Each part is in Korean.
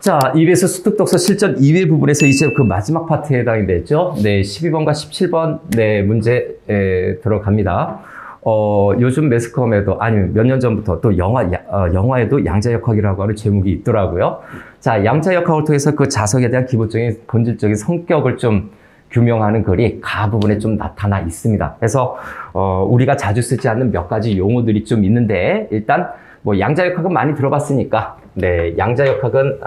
자, EBS 수특독서 실전 2회 부분에서 이제 그 마지막 파트에 해당이 되죠. 네, 12번과 17번, 네, 문제, 들어갑니다. 요즘 매스컴에도, 아니면 몇 년 전부터 또 영화에도 양자역학이라고 하는 제목이 있더라고요. 자, 양자역학을 통해서 그 자석에 대한 기본적인, 본질적인 성격을 좀 규명하는 글이 가 부분에 좀 나타나 있습니다. 그래서, 우리가 자주 쓰지 않는 몇 가지 용어들이 좀 있는데, 일단, 뭐, 양자역학은 많이 들어봤으니까, 네, 양자역학은,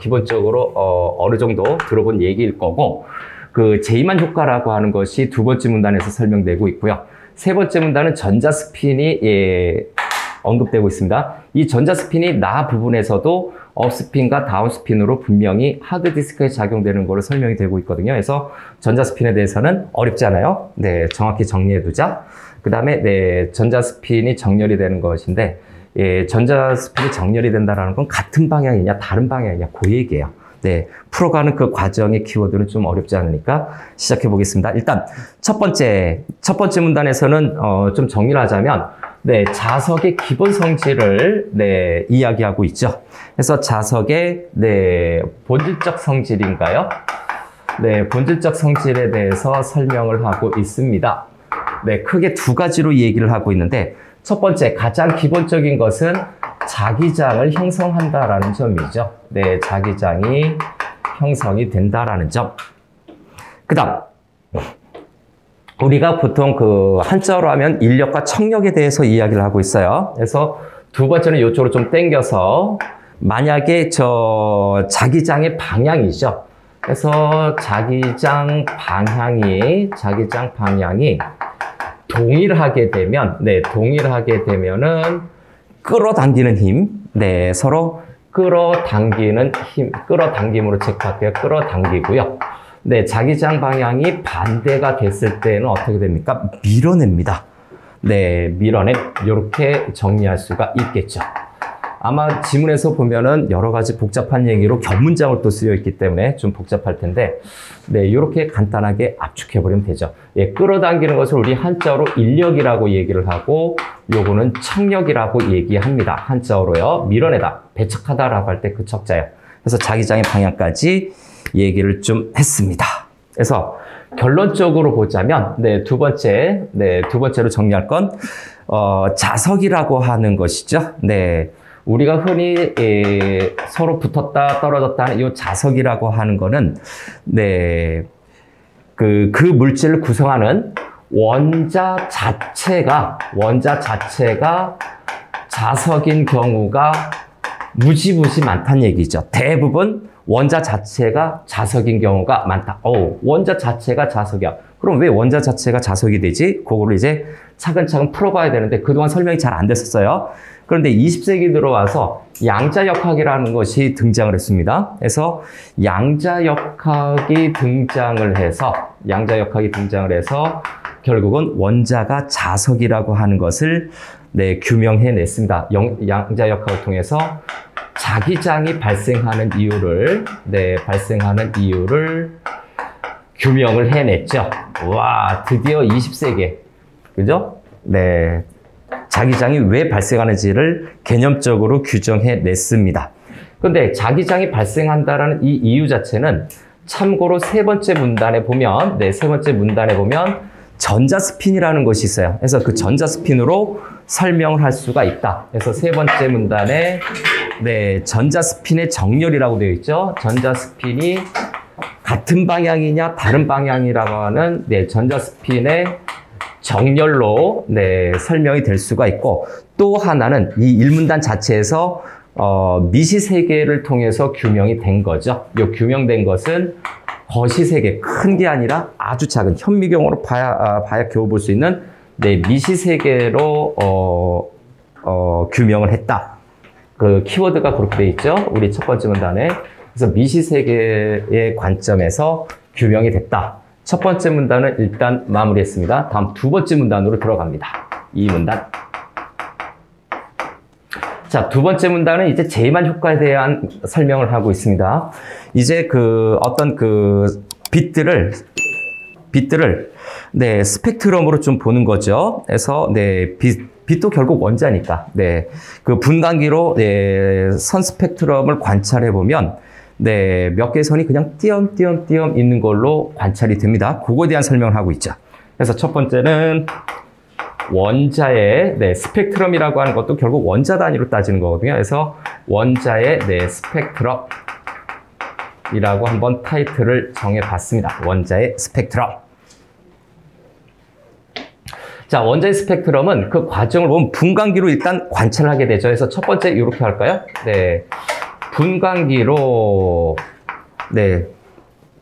기본적으로, 어느 정도 들어본 얘기일 거고, 그, 제이만 효과라고 하는 것이 두 번째 문단에서 설명되고 있고요. 세 번째 문단은 전자스핀이, 언급되고 있습니다. 이 전자스핀이 나 부분에서도 업스핀과 다운스핀으로 분명히 하드디스크에 작용되는 것으로 설명이 되고 있거든요. 그래서 전자스핀에 대해서는 어렵지 않아요. 네, 정확히 정리해두자. 그 다음에, 네, 전자스핀이 정렬이 되는 것인데, 전자스핀이 정렬이 된다는 건 같은 방향이냐, 다른 방향이냐, 그 얘기예요. 네, 풀어가는 그 과정의 키워드는 좀 어렵지 않으니까 시작해 보겠습니다. 일단, 첫 번째 문단에서는, 좀 정리를 하자면, 네, 자석의 기본 성질을, 네, 이야기하고 있죠. 그래서 자석의, 네, 본질적 성질인가요? 네, 본질적 성질에 대해서 설명을 하고 있습니다. 네, 크게 두 가지로 얘기를 하고 있는데, 첫 번째, 가장 기본적인 것은 자기장을 형성한다라는 점이죠. 네, 자기장이 형성이 된다라는 점. 그 다음, 우리가 보통 그 한자어로 하면 인력과 청력에 대해서 이야기를 하고 있어요. 그래서 두 번째는 이쪽으로 좀 당겨서 만약에 자기장의 방향이죠. 그래서 자기장 방향이 동일하게 되면, 네, 동일하게 되면은 끌어당기는 힘, 네, 서로 끌어당기는 힘, 끌어당김으로 체크할게요. 끌어당기고요. 네, 자기장 방향이 반대가 됐을 때는 어떻게 됩니까? 밀어냅니다. 네, 밀어내, 이렇게 정리할 수가 있겠죠. 아마 지문에서 보면은 여러 가지 복잡한 얘기로 겹문장을 또 쓰여 있기 때문에 좀 복잡할 텐데, 네, 이렇게 간단하게 압축해버리면 되죠. 예, 끌어당기는 것을 우리 한자어로 인력이라고 얘기를 하고, 요거는 청력이라고 얘기합니다. 한자어로요. 밀어내다, 배척하다라고 할 때 그 척자예요. 그래서 자기장의 방향까지 얘기를 좀 했습니다. 그래서 결론적으로 보자면, 네, 두 번째로 정리할 건, 자석이라고 하는 것이죠. 네. 우리가 흔히 서로 붙었다 떨어졌다 하는 이 자석이라고 하는 거는, 네, 그 물질을 구성하는 원자 자체가 자석인 경우가 무지무지 많다는 얘기죠. 대부분 원자 자체가 자석인 경우가 많다. 원자 자체가 자석이야. 그럼 왜 원자 자체가 자석이 되지? 그거를 이제 차근차근 풀어봐야 되는데 그동안 설명이 잘 안 됐었어요. 그런데 20세기 들어와서 양자역학이라는 것이 등장을 했습니다. 그래서 양자역학이 등장을 해서 결국은 원자가 자석이라고 하는 것을, 네, 규명해냈습니다. 양자역학을 통해서 자기장이 발생하는 이유를 규명을 해냈죠. 와, 드디어 20세기에, 그죠? 네. 자기장이 왜 발생하는지를 개념적으로 규정해냈습니다. 그런데 자기장이 발생한다라는 이 이유 자체는 참고로 세 번째 문단에 보면, 전자스핀이라는 것이 있어요. 그래서 그 전자스핀으로 설명을 할 수가 있다. 그래서 세 번째 문단에, 네, 전자스핀의 정렬이라고 되어 있죠. 전자스핀이 같은 방향이냐, 다른 방향이라고 하는, 네, 전자스핀의 정렬로, 네, 설명이 될 수가 있고, 또 하나는 이 1문단 자체에서 미시세계를 통해서 규명이 된 거죠. 이 규명된 것은 거시세계, 큰 게 아니라 아주 작은 현미경으로 봐야 겨우 볼 수 있는, 네, 미시세계로 규명을 했다. 그 키워드가 그렇게 돼 있죠. 우리 첫 번째 문단에. 그래서 미시세계의 관점에서 규명이 됐다. 첫 번째 문단은 일단 마무리했습니다. 다음 두 번째 문단으로 들어갑니다. 이 문단. 자, 두 번째 문단은 이제 제이만 효과에 대한 설명을 하고 있습니다. 이제 어떤 빛들을, 네, 스펙트럼으로 좀 보는 거죠. 그래서, 네, 빛도 결국 원자니까, 네, 그 분광기로, 네, 선 스펙트럼을 관찰해 보면, 네, 몇 개의 선이 그냥 띄엄띄엄 있는 걸로 관찰이 됩니다. 그거에 대한 설명을 하고 있죠. 그래서 첫 번째는 원자의 네, 스펙트럼이라고 하는 것도 결국 원자 단위로 따지는 거거든요. 그래서 원자의 네, 스펙트럼이라고 한번 타이틀을 정해봤습니다. 원자의 스펙트럼. 자, 원자의 스펙트럼은 그 과정을 보면 분광기로 일단 관찰하게 되죠. 그래서 첫 번째 이렇게 할까요? 네, 분광기로 네,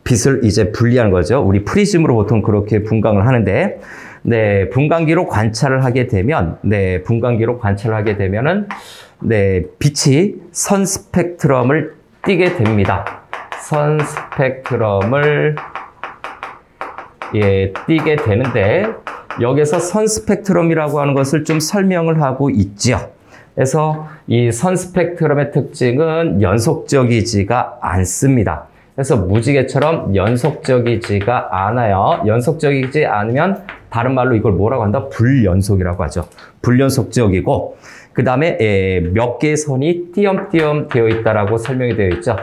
빛을 이제 분리하는 거죠. 우리 프리즘으로 보통 그렇게 분광을 하는데, 네, 분광기로 관찰을 하게 되면, 네, 분광기로 관찰을 하게 되면은, 네, 빛이 선 스펙트럼을 띠게 됩니다. 선 스펙트럼을, 예, 띠게 되는데, 여기서 선 스펙트럼이라고 하는 것을 좀 설명을 하고 있죠. 그래서 이 선 스펙트럼의 특징은 연속적이지가 않습니다. 그래서 무지개처럼 연속적이지가 않아요. 연속적이지 않으면 다른 말로 이걸 뭐라고 한다? 불연속이라고 하죠. 불연속적이고 그 다음에 몇 개의 선이 띄엄띄엄 되어 있다라고 설명이 되어 있죠.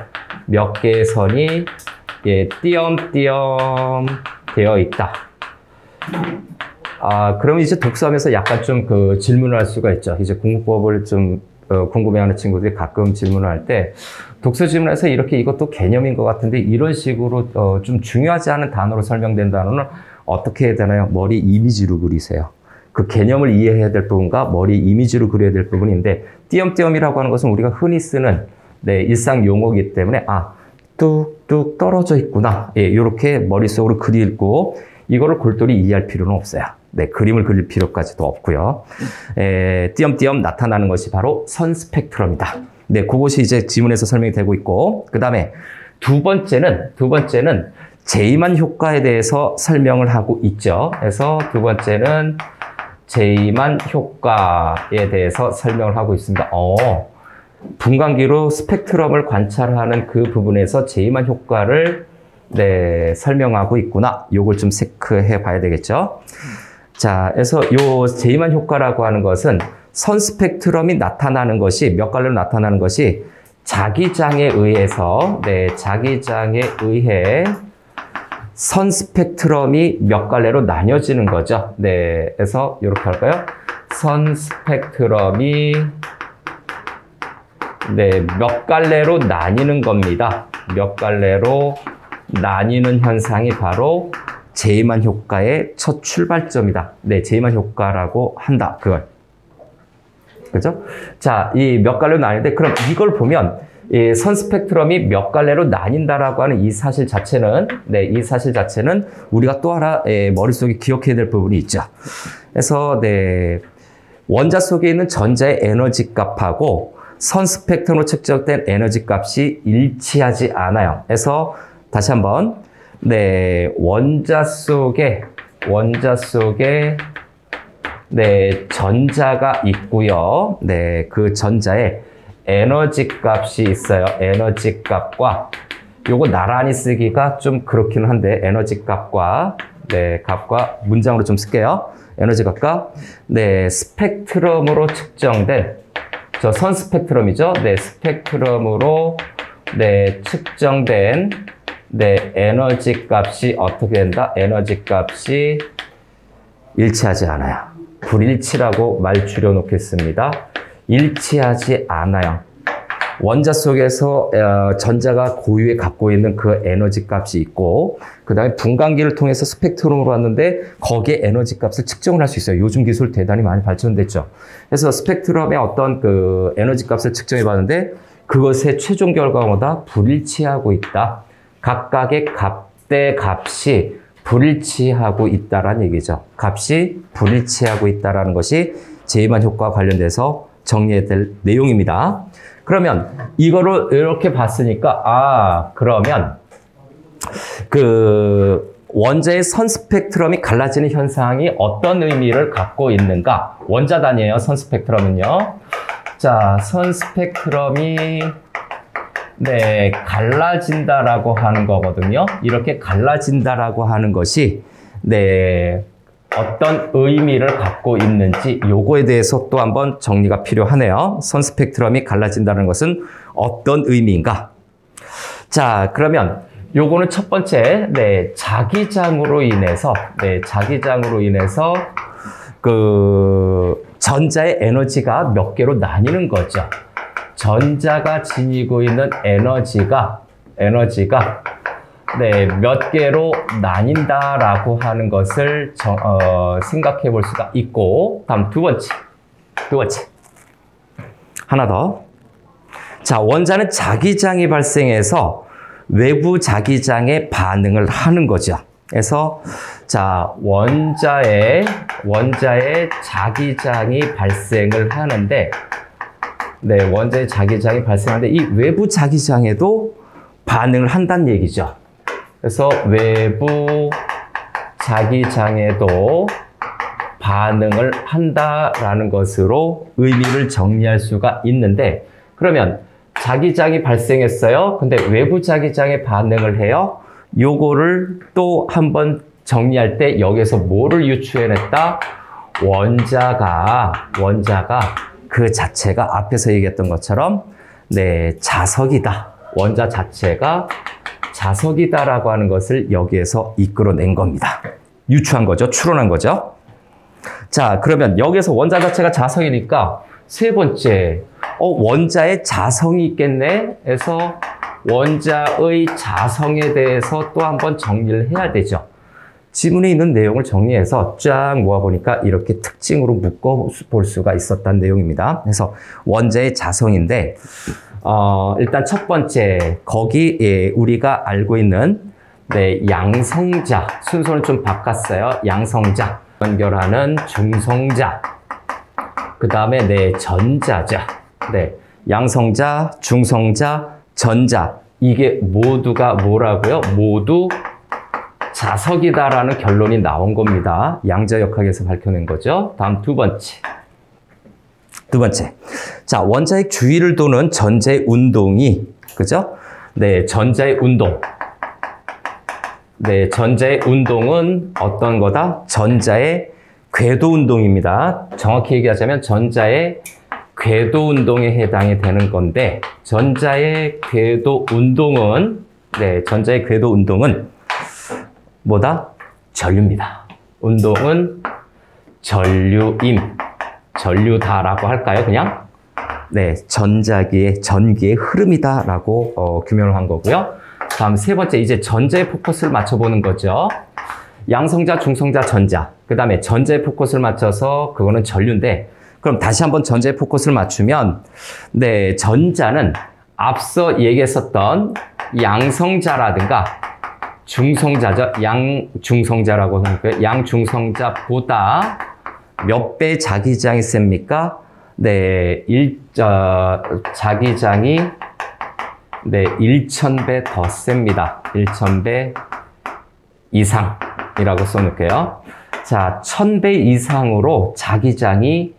몇 개의 선이 띄엄띄엄 되어 있다. 그럼 이제 독서하면서 약간 좀 그 질문을 할 수가 있죠. 이제 공부법을 좀 궁금해하는 친구들이 가끔 질문을 할 때 독서 질문에서 이렇게 이것도 개념인 것 같은데 이런 식으로 좀 중요하지 않은 단어로 설명된 단어는 어떻게 해야 되나요? 머리 이미지로 그리세요. 그 개념을 이해해야 될 부분과 머리 이미지로 그려야 될 부분인데 띄엄띄엄이라고 하는 것은 우리가 흔히 쓰는 네, 일상 용어이기 때문에 뚝뚝 떨어져 있구나. 예, 이렇게 머릿속으로 그리고 이거를 골똘히 이해할 필요는 없어요. 네, 그림을 그릴 필요까지도 없고요. 띄엄띄엄 나타나는 것이 바로 선 스펙트럼이다. 네, 그것이 이제 지문에서 설명이 되고 있고, 그 다음에 두 번째는 제이만 효과에 대해서 설명을 하고 있죠. 그래서 두 번째는 제이만 효과에 대해서 설명을 하고 있습니다. 분광기로 스펙트럼을 관찰하는 그 부분에서 제이만 효과를 네, 설명하고 있구나. 요걸 좀 체크해 봐야 되겠죠. 자, 그래서 요 제이만 효과라고 하는 것은 선 스펙트럼이 나타나는 것이 몇 갈래로 나타나는 것이 자기장에 의해서 네, 자기장에 의해 선 스펙트럼이 몇 갈래로 나뉘어지는 거죠. 네, 그래서 이렇게 할까요? 선 스펙트럼이 네, 몇 갈래로 나뉘는 겁니다. 몇 갈래로 나뉘는 현상이 바로 제이만 효과의 첫 출발점이다. 네, 제이만 효과라고 한다. 그걸. 그죠? 자, 이 몇 갈래로 나뉘는데, 그럼 이걸 보면, 이 선 스펙트럼이 몇 갈래로 나뉜다라고 하는 이 사실 자체는, 네, 이 사실 자체는 우리가 또 하나, 머릿속에 기억해야 될 부분이 있죠. 그래서, 네, 원자 속에 있는 전자의 에너지 값하고 선 스펙트럼으로 측정된 에너지 값이 일치하지 않아요. 그래서, 다시 한번, 네, 원자 속에, 네, 전자가 있고요. 네, 그 전자에 에너지 값이 있어요. 에너지 값과, 요거 나란히 쓰기가 좀 그렇긴 한데, 에너지 값과, 네, 값과 문장으로 좀 쓸게요. 에너지 값과, 네, 스펙트럼으로 측정된, 저 선 스펙트럼이죠. 네, 스펙트럼으로, 네, 측정된, 네, 에너지 값이 어떻게 된다? 에너지 값이 일치하지 않아요. 불일치라고 말 줄여놓겠습니다. 일치하지 않아요. 원자 속에서 전자가 고유에 갖고 있는 그 에너지 값이 있고, 그 다음에 분광기를 통해서 스펙트럼으로 왔는데 거기에 에너지 값을 측정을 할 수 있어요. 요즘 기술 대단히 많이 발전됐죠. 그래서 스펙트럼의 어떤 그 에너지 값을 측정해 봤는데 그것의 최종 결과보다 불일치하고 있다. 각각의 값대 값이 불일치하고 있다라는 얘기죠. 값이 불일치하고 있다라는 것이 제이만 효과와 관련돼서 정리해야 될 내용입니다. 그러면 이거를 이렇게 봤으니까 그러면 그 원자의 선 스펙트럼이 갈라지는 현상이 어떤 의미를 갖고 있는가? 원자 단위예요. 선 스펙트럼은요. 자, 선 스펙트럼이 네, 갈라진다라고 하는 거거든요. 이렇게 갈라진다라고 하는 것이 네, 어떤 의미를 갖고 있는지 요거에 대해서 또 한번 정리가 필요하네요. 선 스펙트럼이 갈라진다는 것은 어떤 의미인가? 자, 그러면 요거는 첫 번째, 네, 자기장으로 인해서, 네, 자기장으로 인해서 그 전자의 에너지가 몇 개로 나뉘는 거죠. 전자가 지니고 있는 에너지가 네, 몇 개로 나뉜다라고 하는 것을 생각해 볼 수가 있고, 다음 두 번째. 하나 더. 자, 원자는 자기장이 발생해서 외부 자기장에 반응을 하는 거죠. 그래서 자, 원자의 자기장이 발생을 하는데, 네, 원자의 자기장이 발생하는데 이 외부 자기장에도 반응을 한다는 얘기죠. 그래서 외부 자기장에도 반응을 한다라는 것으로 의미를 정리할 수가 있는데, 그러면 자기장이 발생했어요. 근데 외부 자기장에 반응을 해요. 요거를 또 한번 정리할 때 여기서 뭐를 유추해냈다? 원자가 그 자체가 앞에서 얘기했던 것처럼 네, 자석이다. 원자 자체가 자석이다라고 하는 것을 여기에서 이끌어낸 겁니다. 유추한 거죠. 추론한 거죠. 자, 그러면 여기에서 원자 자체가 자석이니까 세 번째, 원자의 자성이 있겠네 해서 원자의 자성에 대해서 또 한번 정리를 해야 되죠. 지문에 있는 내용을 정리해서 쫙 모아보니까 이렇게 특징으로 묶어볼 수가 있었다는 내용입니다. 그래서 원자의 자성인데 일단 첫 번째, 거기 우리가 알고 있는 네, 양성자, 순서는 좀 바꿨어요. 양성자, 연결하는 중성자, 그 다음에 네, 전자자. 네, 양성자, 중성자, 전자. 이게 모두가 뭐라고요? 모두 자석이다라는 결론이 나온 겁니다. 양자역학에서 밝혀낸 거죠. 다음 두 번째. 자, 원자의 주위를 도는 전자의 운동이, 그죠? 네, 전자의 운동. 네, 전자의 운동은 어떤 거다? 전자의 궤도 운동입니다. 정확히 얘기하자면 전자의 궤도 운동에 해당이 되는 건데, 전자의 궤도 운동은 뭐다? 전류입니다. 운동은 전류다라고 할까요? 그냥? 네, 전기의 흐름이다라고 규명을 한 거고요. 다음 세 번째, 이제 전자의 포커스를 맞춰보는 거죠. 양성자, 중성자, 전자. 그 다음에 전자의 포커스를 맞춰서 그거는 전류인데, 그럼 다시 한번 전자의 포커스를 맞추면, 네, 전자는 앞서 얘기했었던 양성자라든가 중성자죠. 양중성자라고 할까요? 양중성자보다 몇 배 자기장이 셉니까? 네, 자기장이 네, 1000배 더 셉니다. 1000배 이상이라고 써놓을게요. 자, 1000배 이상으로 자기장이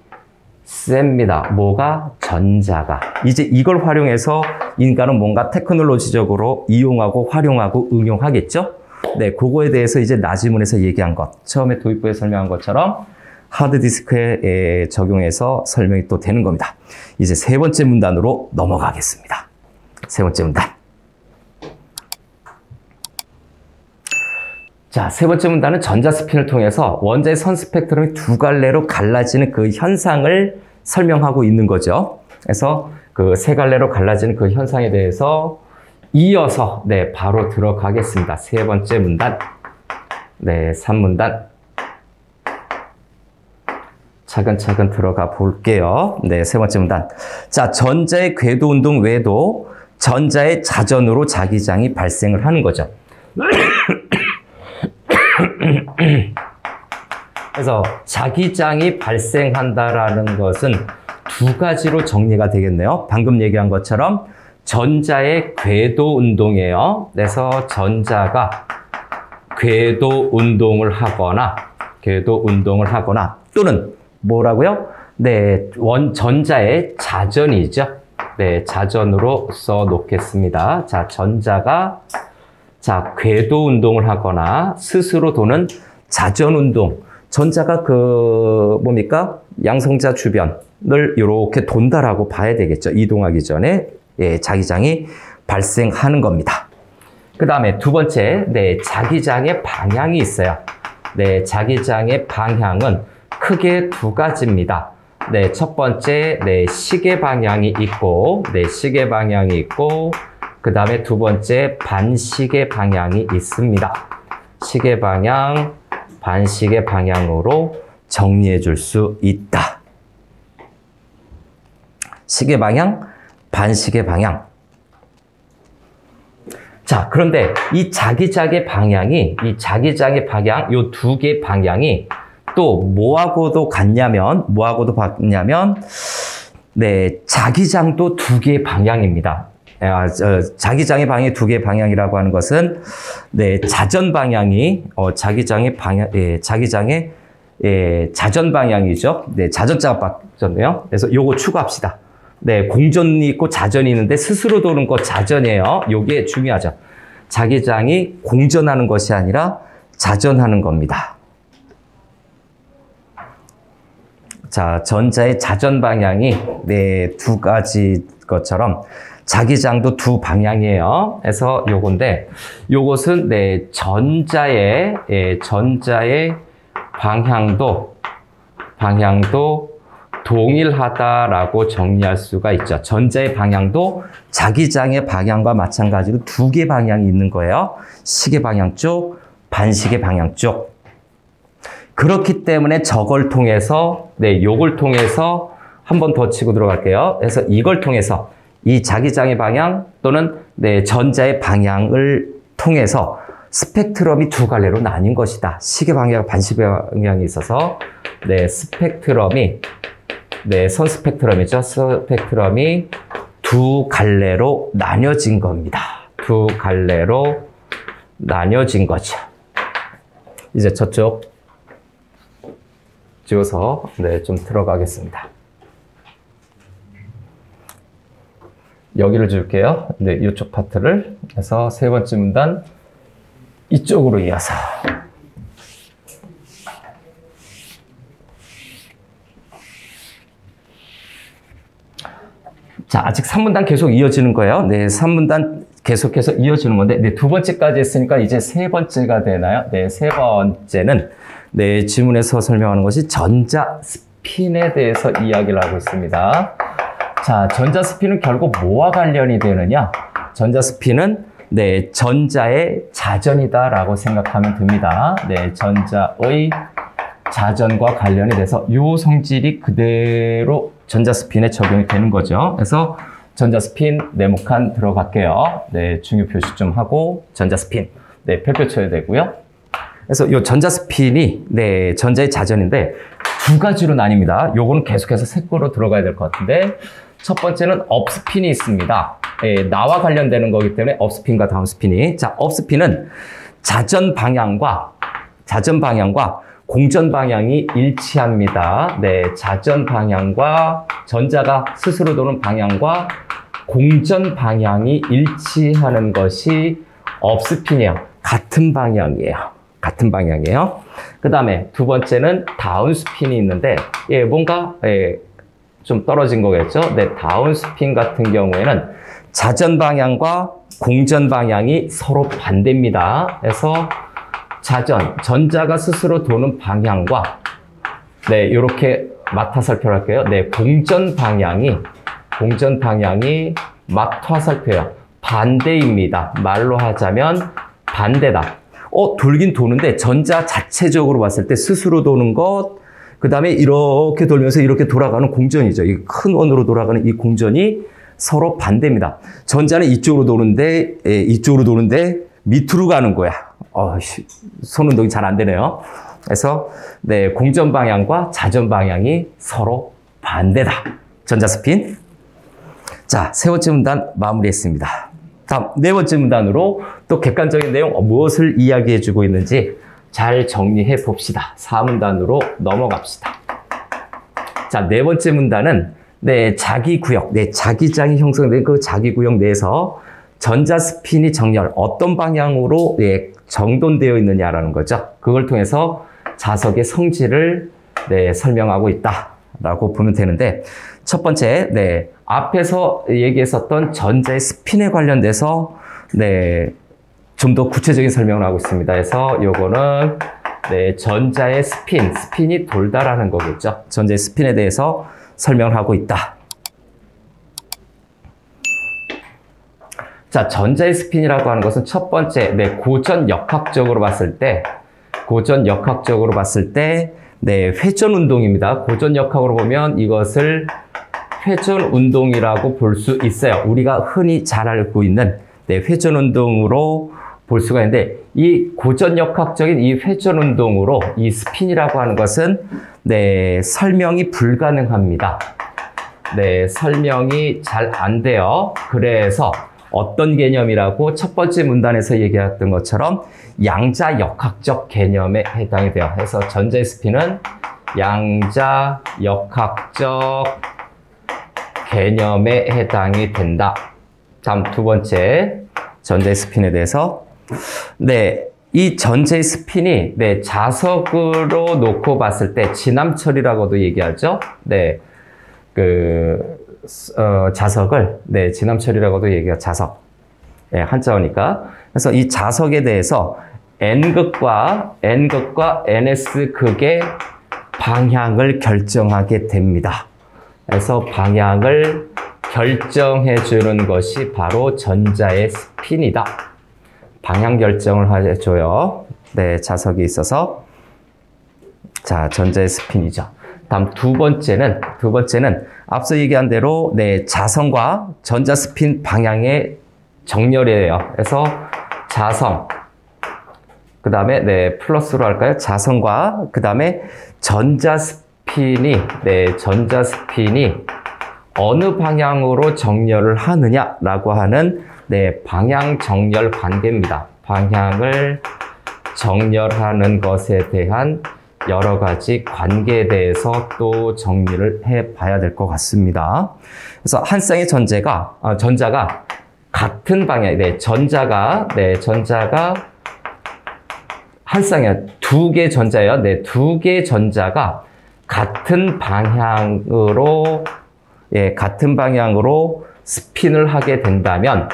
셉니다. 뭐가? 전자가. 이제 이걸 활용해서 인간은 뭔가 테크놀로지적으로 이용하고 활용하고 응용하겠죠? 네, 그거에 대해서 이제 나지문에서 얘기한 것, 처음에 도입부에 설명한 것처럼 하드디스크에 적용해서 설명이 또 되는 겁니다. 이제 세 번째 문단으로 넘어가겠습니다. 세 번째 문단. 자, 세 번째 문단은 전자스핀을 통해서 원자의 선 스펙트럼이 두 갈래로 갈라지는 그 현상을 설명하고 있는 거죠. 그래서 그 세 갈래로 갈라지는 그 현상에 대해서 이어서 네, 바로 들어가겠습니다. 세 번째 문단. 네, 3문단. 차근차근 들어가 볼게요. 네, 세 번째 문단. 자, 전자의 궤도 운동 외에도 전자의 자전으로 자기장이 발생을 하는 거죠. 그래서 자기장이 발생한다라는 것은 두 가지로 정리가 되겠네요. 방금 얘기한 것처럼 전자의 궤도 운동이에요. 그래서 전자가 궤도 운동을 하거나 또는 뭐라고요? 네, 전자의 자전이죠. 네, 자전으로 써 놓겠습니다. 자, 전자가 궤도 운동을 하거나 스스로 도는 자전 운동. 전자가 뭡니까? 양성자 주변을 이렇게 돈다라고 봐야 되겠죠. 이동하기 전에 예, 자기장이 발생하는 겁니다. 그 다음에 두 번째, 네, 자기장의 방향이 있어요. 네, 자기장의 방향은 크게 두 가지입니다. 네, 첫 번째, 네, 시계 방향이 있고, 네, 시계 방향이 있고, 그 다음에 두 번째, 반시계 방향이 있습니다. 시계 방향, 반시계 방향으로 정리해 줄 수 있다. 시계 방향, 반시계 방향. 자, 그런데 이 자기장의 방향이, 요 두 개 방향이 또 뭐하고도 같냐면, 네, 자기장도 두 개의 방향입니다. 자기장의 방향이 두 개의 방향이라고 하는 것은, 네, 자전 방향이, 자기장의 방향, 자기장의, 자전 방향이죠. 네, 자전자가 바뀌었네요. 그래서 요거 추가합시다. 네, 공전이 있고 자전이 있는데 스스로 도는 거 자전이에요. 요게 중요하죠. 자기장이 공전하는 것이 아니라 자전하는 겁니다. 자, 전자의 자전 방향이 네, 두 가지 것처럼 자기장도 두 방향이에요. 그래서 요건데, 요것은 네, 전자의 방향도 동일하다라고 정리할 수가 있죠. 전자의 방향도 자기장의 방향과 마찬가지로 두 개 방향이 있는 거예요. 시계 방향 쪽, 반시계 방향 쪽. 그렇기 때문에 저걸 통해서, 네, 요걸 통해서 한 번 더 치고 들어갈게요. 그래서 이걸 통해서 이 자기장의 방향 또는 네, 전자의 방향을 통해서 스펙트럼이 두 갈래로 나뉜 것이다. 시계 방향, 반시계 방향이 있어서 네, 스펙트럼이 네, 선 스펙트럼이죠. 스펙트럼이 두 갈래로 나뉘어진 겁니다. 두 갈래로 나뉘어진 거죠. 이제 저쪽 지워서 네, 좀 들어가겠습니다. 여기를 줄게요. 네, 이쪽 파트를 해서 세 번째 문단 이쪽으로 이어서. 자, 아직 3문단 계속 이어지는 거예요. 네, 3문단 계속해서 이어지는 건데, 네, 두 번째까지 했으니까 이제 세 번째가 되나요? 네, 세 번째는, 네, 지문에서 설명하는 것이 전자 스핀에 대해서 이야기를 하고 있습니다. 자, 전자 스핀은 결국 뭐와 관련이 되느냐? 전자 스핀은, 네, 전자의 자전이다라고 생각하면 됩니다. 네, 전자의 자전과 관련이 돼서 요 성질이 그대로 전자 스핀에 적용이 되는 거죠. 그래서 전자 스핀 네모칸 들어갈게요. 네, 중요 표시 좀 하고 전자 스핀 네, 별표 쳐야 되고요. 그래서 요 전자 스핀이 네, 전자의 자전인데 두 가지로 나뉩니다. 요거는 계속해서 색으로 들어가야 될 것 같은데 첫 번째는 업스핀이 있습니다. 예, 나와 관련되는 거기 때문에 업스핀과 다운스핀이. 자, 업스핀은 자전 방향과 공전 방향이 일치합니다. 네, 자전 방향과 전자가 스스로 도는 방향과 공전 방향이 일치하는 것이 업스핀이에요. 같은 방향이에요. 그 다음에 두 번째는 다운스핀이 있는데, 예, 뭔가, 좀 떨어진 거겠죠? 네, 다운스핀 같은 경우에는 자전 방향과 공전 방향이 서로 반대입니다. 그래서 전자가 스스로 도는 방향과, 네, 이렇게 막타살표할게요. 네, 공전 방향이 막타살표예요. 반대입니다. 말로 하자면 반대다. 돌긴 도는데 전자 자체적으로 봤을 때 스스로 도는 것, 그 다음에 이렇게 돌면서 이렇게 돌아가는 공전이죠. 이 큰 원으로 돌아가는 이 공전이 서로 반대입니다. 전자는 이쪽으로 도는데 밑으로 가는 거야. 손 운동이 잘 안 되네요. 그래서 네, 공전 방향과 자전 방향이 서로 반대다. 전자 스핀. 자, 세 번째 문단 마무리했습니다. 다음 네 번째 문단으로 또 객관적인 내용 무엇을 이야기해 주고 있는지 잘 정리해 봅시다. 4문단으로 넘어갑시다. 자, 네 번째 문단은 네, 자기구역, 네, 자기장이 형성된 그 자기구역 내에서 전자 스핀이 정렬 어떤 방향으로 네, 정돈되어 있느냐라는 거죠. 그걸 통해서 자석의 성질을 네, 설명하고 있다. 라고 보면 되는데, 첫 번째, 네, 앞에서 얘기했었던 전자의 스핀에 관련돼서, 네, 좀 더 구체적인 설명을 하고 있습니다. 그래서 요거는, 네, 전자의 스핀이 돌다라는 거겠죠. 전자의 스핀에 대해서 설명을 하고 있다. 자, 전자의 스핀이라고 하는 것은 첫 번째, 네, 고전역학적으로 봤을 때, 네, 회전운동입니다. 고전역학으로 보면 이것을 회전운동이라고 볼 수 있어요. 우리가 흔히 잘 알고 있는, 네, 회전운동으로 볼 수가 있는데, 이 고전역학적인 이 회전운동으로 이 스핀이라고 하는 것은, 네, 설명이 불가능합니다. 네, 설명이 잘 안 돼요. 그래서 어떤 개념이라고 첫 번째 문단에서 얘기했던 것처럼 양자역학적 개념에 해당이 돼요. 그래서 전자의 스핀은 양자역학적 개념에 해당이 된다. 다음 두 번째, 전자의 스핀에 대해서. 네, 이 전자의 스핀이, 네, 자석으로 놓고 봤을 때 진함철이라고도 얘기하죠. 네, 자석을, 네, 진함철이라고도 얘기하죠. 자석. 네, 한자어니까. 그래서 이 자석에 대해서 N극과 NS극의 방향을 결정하게 됩니다. 그래서 방향을 결정해 주는 것이 바로 전자의 스핀이다. 방향 결정을 해줘요. 네, 자석이 있어서. 자, 전자의 스핀이죠. 다음 두 번째는 앞서 얘기한 대로, 네, 자성과 전자 스핀 방향의 정렬이에요. 그래서 자성, 그 다음에, 네, 플러스로 할까요? 자성과, 그 다음에 전자 스핀이 어느 방향으로 정렬을 하느냐라고 하는, 네, 방향 정렬 관계입니다. 방향을 정렬하는 것에 대한 여러 가지 관계에 대해서 또 정리를 해 봐야 될 것 같습니다. 그래서 한 쌍의 전자가 같은 방향, 네, 전자가 한 쌍이야. 두 개 전자예요. 네, 두 개 전자가 같은 방향으로 스핀을 하게 된다면,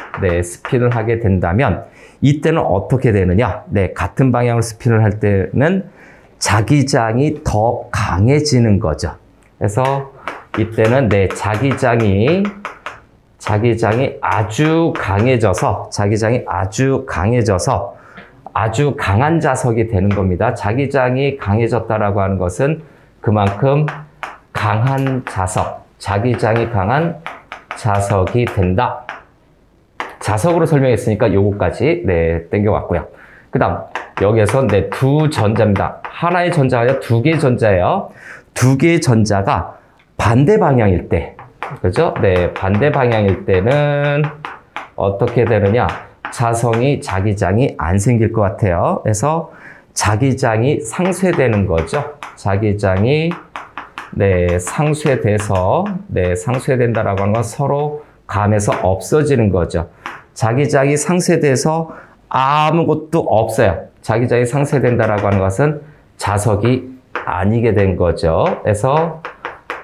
이때는 어떻게 되느냐? 네, 같은 방향으로 스핀을 할 때는 자기장이 더 강해지는 거죠. 그래서 이때는, 네, 자기장이 아주 강해져서 아주 강한 자석이 되는 겁니다. 자기장이 강해졌다라고 하는 것은 그만큼 강한 자석, 자기장이 강한 자석이 된다. 자석으로 설명했으니까 요거까지, 네, 땡겨왔고요. 그 다음, 여기에서, 네, 두 전자입니다. 하나의 전자가 아니라 두 개의 전자예요. 두 개의 전자가 반대 방향일 때, 그죠? 네, 반대 방향일 때는 어떻게 되느냐? 자기장이 안 생길 것 같아요. 그래서 자기장이 상쇄되는 거죠. 자기장이, 네, 상쇄된다라고 하는 건 서로 감에서 없어지는 거죠. 자기장이 상쇄돼서 아무것도 없어요. 자기장이 상쇄된다라고 하는 것은 자석이 아니게 된 거죠. 그래서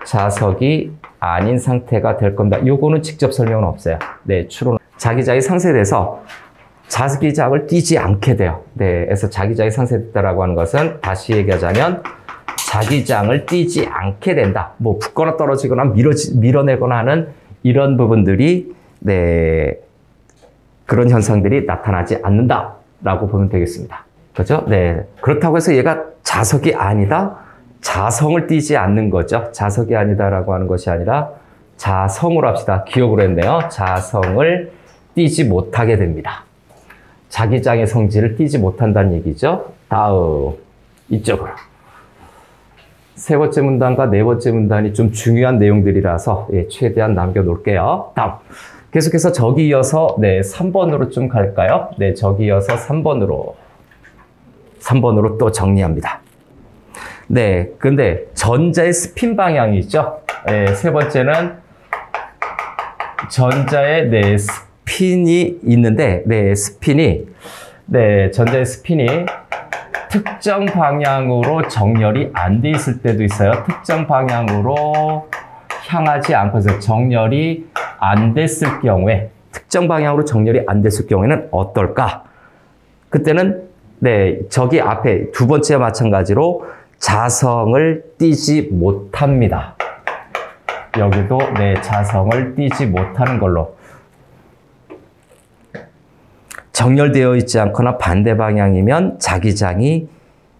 자석이 아닌 상태가 될 겁니다. 요거는 직접 설명은 없어요. 네, 추론. 자기장이 상쇄돼서 자기장을 띄지 않게 돼요. 네, 그래서 자기장이 상쇄됐다라고 하는 것은 다시 얘기하자면 자기장을 띄지 않게 된다. 뭐 붙거나 떨어지거나 밀어내거나 하는 이런 부분들이, 네, 그런 현상들이 나타나지 않는다라고 보면 되겠습니다. 그죠? 네. 그렇다고 해서 얘가 자석이 아니다? 자성을 띄지 않는 거죠. 자석이 아니다라고 하는 것이 아니라 자성으로 합시다. 기억으로 했네요. 자성을 띄지 못하게 됩니다. 자기장의 성질을 띄지 못한다는 얘기죠. 다음, 이쪽으로. 세 번째 문단과 네 번째 문단이 좀 중요한 내용들이라서, 예, 최대한 남겨놓을게요. 다음. 계속해서 저기 이어서, 네, 3번으로 좀 갈까요? 네, 저기 이어서 3번으로 또 정리합니다. 네, 근데 전자의 스핀 방향이 있죠? 네, 세 번째는 전자의, 네, 스핀이 있는데, 네, 전자의 스핀이 특정 방향으로 정렬이 안 돼 있을 때도 있어요. 특정 방향으로 향하지 않고서 정렬이 안 됐을 경우에, 특정 방향으로 정렬이 안 됐을 경우에는 어떨까? 그때는 네, 저기 앞에 두 번째 마찬가지로 자성을 띠지 못합니다. 여기도 네, 자성을 띠지 못하는 걸로. 정렬되어 있지 않거나 반대 방향이면 자기장이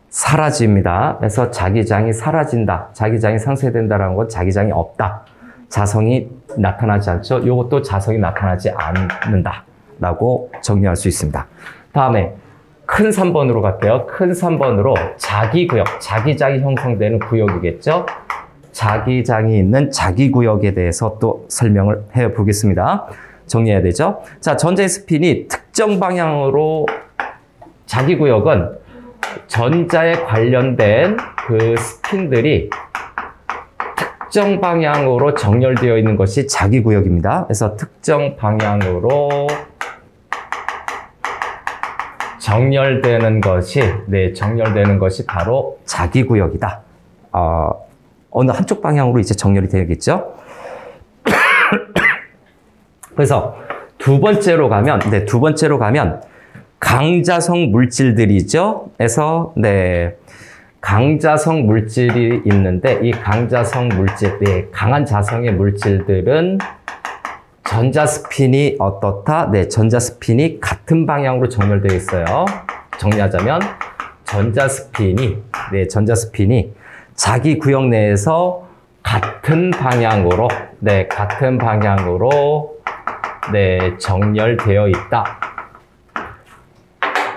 사라집니다. 그래서 자기장이 사라진다. 자기장이 상쇄된다는 건 자기장이 없다. 자성이 나타나지 않죠. 이것도 자성이 나타나지 않는다. 라고 정리할 수 있습니다. 다음에 큰 3번으로 갈게요. 큰 3번으로 자기구역, 자기장이 형성되는 구역이겠죠. 자기장이 있는 자기구역에 대해서 또 설명을 해보겠습니다. 정리해야 되죠. 자, 전자의 스핀이 특정 방향으로, 자기구역은 전자에 관련된 그 스핀들이 특정 방향으로 정렬되어 있는 것이 자기구역입니다. 그래서 특정 방향으로 정렬되는 것이, 네, 정렬되는 것이 바로 자기구역이다. 어느 한쪽 방향으로 이제 정렬이 되겠죠. 그래서 두 번째로 가면 강자성 물질들이죠. 그래서 네, 강자성 물질이 있는데 이 강자성 물질, 네, 강한 자성의 물질들은 전자 스핀이 어떻다? 네, 전자 스핀이 같은 방향으로 정렬되어 있어요. 정리하자면 전자 스핀이 자기 구역 내에서 같은 방향으로 네, 정렬되어 있다.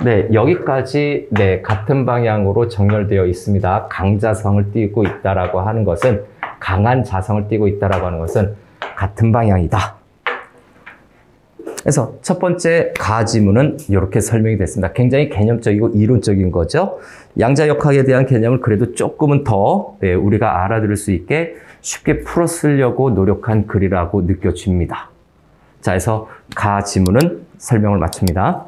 네, 여기까지 네, 같은 방향으로 정렬되어 있습니다. 강자성을 띠고 있다라고 하는 것은, 강한 자성을 띠고 있다라고 하는 것은 같은 방향이다. 그래서 첫 번째 가지문은 이렇게 설명이 됐습니다. 굉장히 개념적이고 이론적인 거죠. 양자역학에 대한 개념을 그래도 조금은 더 네, 우리가 알아들을 수 있게 쉽게 풀어 쓰려고 노력한 글이라고 느껴집니다. 자, 그래서 가지문은 설명을 마칩니다.